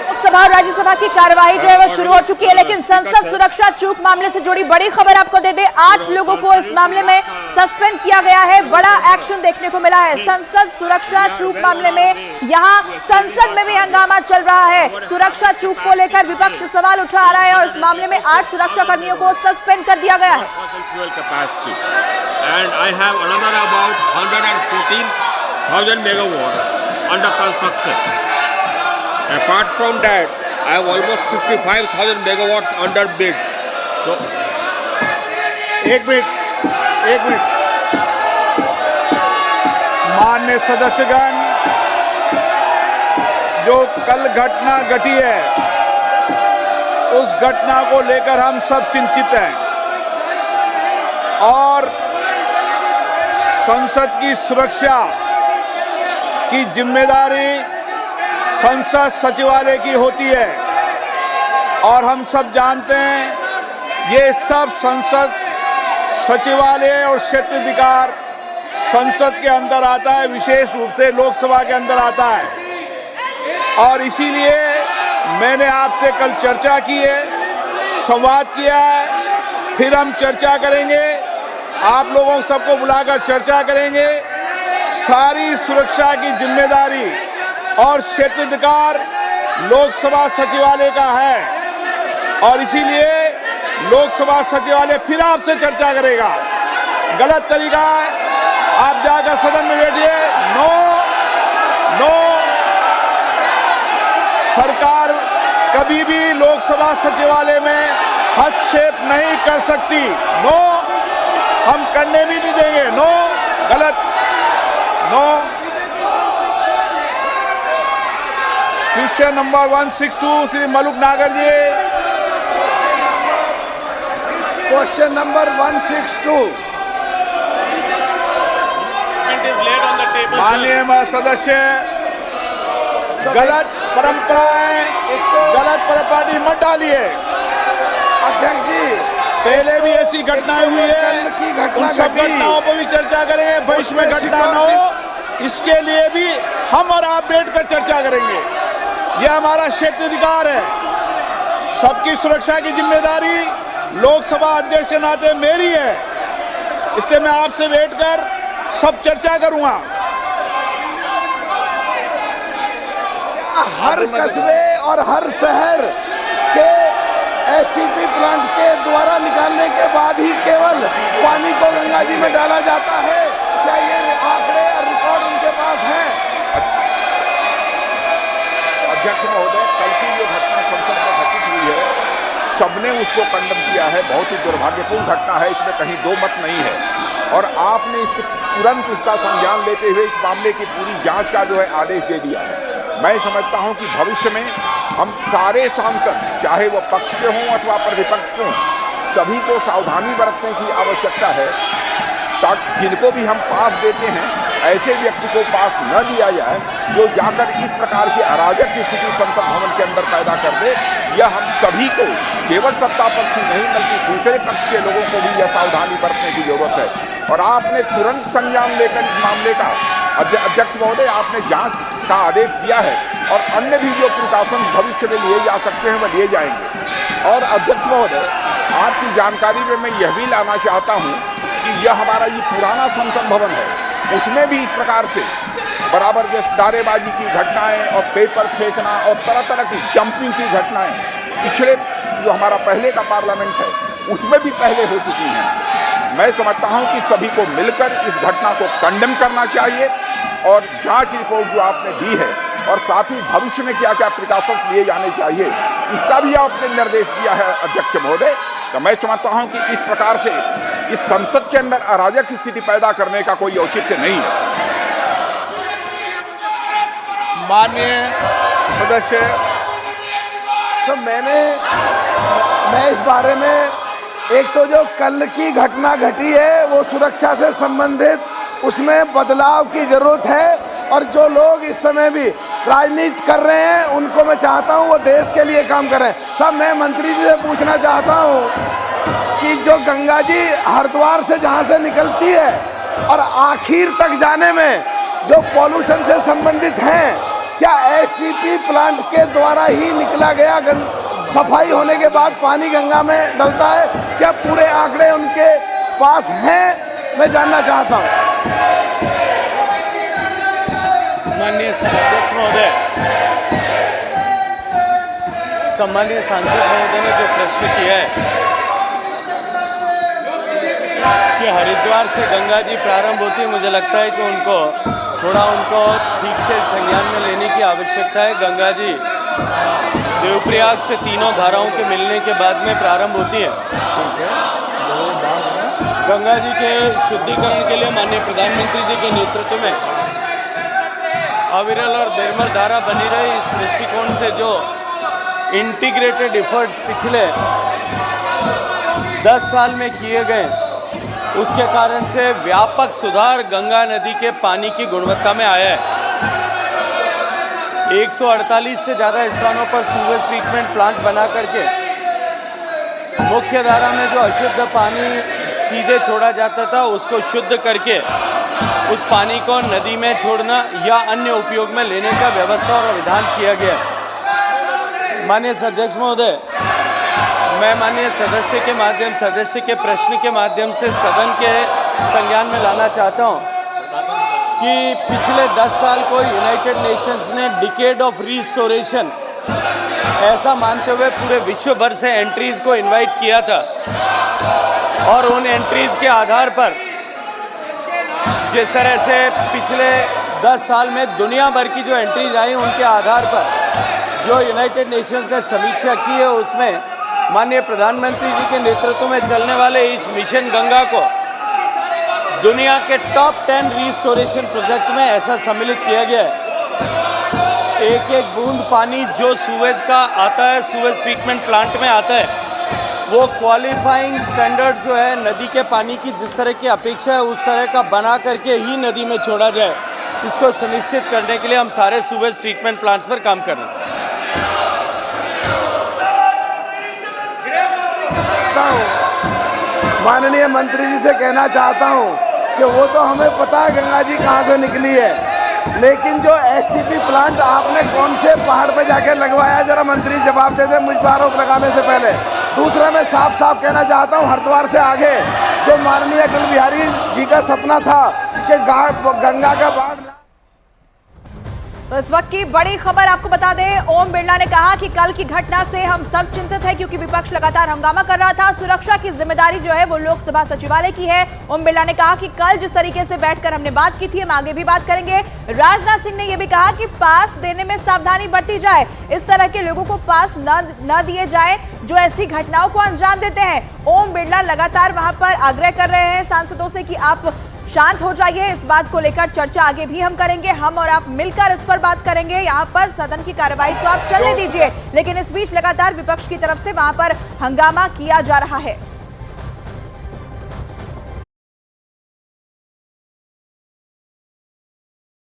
लोकसभा और राज्यसभा की कार्यवाही जो है वो शुरू हो चुकी है, लेकिन संसद सुरक्षा चूक मामले से जुड़ी बड़ी खबर आपको दे दे। 8 लोगों को इस मामले में सस्पेंड किया गया है। बड़ा एक्शन देखने को मिला है संसद सुरक्षा चूक मामले में। यहां संसद में भी हंगामा चल रहा है। सुरक्षा चूक को लेकर विपक्ष सवाल उठा रहा है और इस मामले में 8 सुरक्षा कर्मियों को सस्पेंड कर दिया गया है। And I have another about 114,000 megawatts under construction. Apart from that, I have almost 55,000 megawatts under bid. So, एक मिनट माननीय सदस्यगण, जो कल घटना घटी है उस घटना को लेकर हम सब चिंतित हैं और संसद की सुरक्षा की जिम्मेदारी संसद सचिवालय की होती है और हम सब जानते हैं ये सब संसद सचिवालय और क्षेत्राधिकार संसद के अंदर आता है, विशेष रूप से लोकसभा के अंदर आता है। और इसीलिए मैंने आपसे कल चर्चा की है, संवाद किया है, फिर हम चर्चा करेंगे, आप लोगों सबको बुलाकर चर्चा करेंगे। सारी सुरक्षा की जिम्मेदारी और क्षेत्राधिकार लोकसभा सचिवालय का है और इसीलिए लोकसभा सचिवालय फिर आपसे चर्चा करेगा। गलत तरीका है, आप जाकर सदन में बैठिए। नो, सरकार कभी भी लोकसभा सचिवालय में हस्तक्षेप नहीं कर सकती। नो, हम करने भी नहीं देंगे। नो, गलत। No. Question number 162 Shri Maluk Nagar ji. Question number 162। माननीय सदस्य, गलत परंपराएं, गलत परंपरा मत डालिए। अध्यक्ष जी, पहले भी ऐसी घटनाएं हुई है, उन सब घटनाओं पर भी चर्चा करेंगे। भविष्य में घटना न हो इसके लिए भी हम और आप बैठकर चर्चा करेंगे। यह हमारा क्षेत्राधिकार है। सबकी सुरक्षा की जिम्मेदारी लोकसभा अध्यक्ष के नाते मेरी है, इसलिए मैं आपसे बैठकर सब चर्चा करूंगा। हर कस्बे और हर शहर के एसटीपी प्लांट के द्वारा निकालने के बाद ही केवल पानी को गंगा जी में डाला जाता है? क्या ये आंकड़े और रिकॉर्ड उनके पास है? अध्यक्ष महोदय, कल की जो घटना संसद में घटित हुई है, सबने उसको कंडम किया है। बहुत ही दुर्भाग्यपूर्ण घटना है, इसमें कहीं दो मत नहीं है और आपने तुरंत इसका संज्ञान लेते हुए इस मामले की पूरी जांच का जो है आदेश दे दिया है। मैं समझता हूं कि भविष्य में हम सारे सांसद, चाहे वो पक्ष के हों अथवा प्रतिपक्ष के हों, सभी को सावधानी बरतने की आवश्यकता है ताकि जिनको भी हम पास देते हैं ऐसे व्यक्ति को पास न दिया जाए जो जाकर इस प्रकार की अराजक स्थिति संसद भवन के अंदर पैदा कर दे। यह हम सभी को, केवल सत्ता पक्ष ही नहीं बल्कि दूसरे पक्ष के लोगों को भी यह सावधानी बरतने की जरूरत है और आपने तुरंत संज्ञान लेकर इस मामले का अध्यक्ष महोदय आपने जांच का आदेश दिया है और अन्य भी जो प्रिकॉशन भविष्य में लिए जा सकते हैं वह लिए जाएंगे। और अध्यक्ष महोदय, आपकी जानकारी में मैं यह भी लाना चाहता हूं कि यह हमारा ये पुराना संसद भवन है, उसमें भी इस प्रकार से बराबर जैसे नारेबाजी की घटनाएं और पेपर फेंकना और तरह तरह की जंपिंग की घटनाएं पिछले जो हमारा पहले का पार्लियामेंट है उसमें भी पहले हो चुकी हैं। मैं समझता हूं कि सभी को मिलकर इस घटना को कंडेम करना चाहिए और जांच रिपोर्ट जो आपने दी है और साथ ही भविष्य में क्या क्या प्रिकॉशंस लिए जाने चाहिए इसका भी आपने निर्देश दिया है अध्यक्ष महोदय। तो मैं समझता हूं कि इस प्रकार से इस संसद के अंदर अराजक स्थिति पैदा करने का कोई औचित्य नहीं है। माननीय सदस्य, सब मैं इस बारे में, एक तो जो कल की घटना घटी है वो सुरक्षा से संबंधित, उसमें बदलाव की जरूरत है और जो लोग इस समय भी राजनीति कर रहे हैं उनको मैं चाहता हूं वो देश के लिए काम करें। सब मैं मंत्री जी से पूछना चाहता हूं कि जो गंगा जी हरिद्वार से जहां से निकलती है और आखिर तक जाने में जो पॉल्यूशन से संबंधित हैं, क्या एसटीपी प्लांट के द्वारा ही निकला गया सफाई होने के बाद पानी गंगा में डलता है? क्या पूरे आंकड़े उनके पास हैं? मैं जानना चाहता हूं। माननीय अध्यक्ष महोदय, सम्मानीय सांसद महोदय ने जो प्रश्न किया है कि हरिद्वार से गंगा जी प्रारंभ होती है, मुझे लगता है कि उनको ठीक से संज्ञान में लेने की आवश्यकता है। गंगा जी देवप्रयाग से तीनों धाराओं के मिलने के बाद में प्रारंभ होती है। गंगा जी के शुद्धिकरण के लिए माननीय प्रधानमंत्री जी के नेतृत्व में अविरल और निर्मल धारा बनी रही। इस दृष्टिकोण से जो इंटीग्रेटेड एफर्ट्स पिछले 10 साल में किए गए, उसके कारण से व्यापक सुधार गंगा नदी के पानी की गुणवत्ता में आया है। 148 से ज़्यादा स्थानों पर सीवेज ट्रीटमेंट प्लांट बना करके मुख्य धारा में जो अशुद्ध पानी सीधे छोड़ा जाता था, उसको शुद्ध करके उस पानी को नदी में छोड़ना या अन्य उपयोग में लेने का व्यवस्था और विधान किया गया। माननीय अध्यक्ष महोदय, मैं माननीय सदस्य के प्रश्न के माध्यम से सदन के संज्ञान में लाना चाहता हूं कि पिछले 10 साल को यूनाइटेड नेशंस ने डिकेड ऑफ रिस्टोरेशन ऐसा मानते हुए पूरे विश्व भर से एंट्रीज को इनवाइट किया था, और उन एंट्रीज के आधार पर जिस तरह से पिछले 10 साल में दुनिया भर की जो एंट्रीज आई, उनके आधार पर जो यूनाइटेड नेशंस ने समीक्षा की है, उसमें माननीय प्रधानमंत्री जी के नेतृत्व में चलने वाले इस मिशन गंगा को दुनिया के टॉप 10 रिस्टोरेशन प्रोजेक्ट में ऐसा सम्मिलित किया गया है। एक एक बूंद पानी जो सूवेज का आता है, सूवेज ट्रीटमेंट प्लांट में आता है, वो क्वालिफाइंग स्टैंडर्ड जो है नदी के पानी की जिस तरह की अपेक्षा है, उस तरह का बना करके ही नदी में छोड़ा जाए। इसको सुनिश्चित करने के लिए हम सारे सूवेज ट्रीटमेंट प्लांट्स पर काम कर रहे हैं। माननीय मंत्री जी से कहना चाहता हूं कि वो तो हमें पता है गंगा जी कहाँ से निकली है, लेकिन जो एसटीपी प्लांट आपने कौन से पहाड़ पे जाके लगवाया, जरा मंत्री जवाब दे दे मुझ पर आरोप लगाने से पहले। दूसरा, मैं साफ साफ कहना चाहता हूँ, हरिद्वार से आगे जो माननीय अटल बिहारी जी का सपना था कि गंगा का बाढ़। तो इस वक्त की बड़ी खबर आपको बता दें, ओम बिरला ने कहा कि कल की घटना से हम सब चिंतित हैं, क्योंकि विपक्ष लगातार हंगामा कर रहा था। सुरक्षा की जिम्मेदारी जो है वो लोकसभा सचिवालय की है। ओम बिरला ने कहा कि कल जिस तरीके से बैठकर हमने बात की थी, हम आगे भी बात करेंगे। राजनाथ सिंह ने यह भी कहा कि पास देने में सावधानी बरती जाए, इस तरह के लोगों को पास न दिए जाए जो ऐसी घटनाओं को अंजाम देते हैं। ओम बिरला लगातार वहां पर आग्रह कर रहे हैं सांसदों से कि आप शांत हो जाइए। इस बात को लेकर चर्चा आगे भी हम करेंगे, हम और आप मिलकर इस पर बात करेंगे। यहाँ पर सदन की कार्यवाही को आप चलने दीजिए, लेकिन इस बीच लगातार विपक्ष की तरफ से वहां पर हंगामा किया जा रहा है।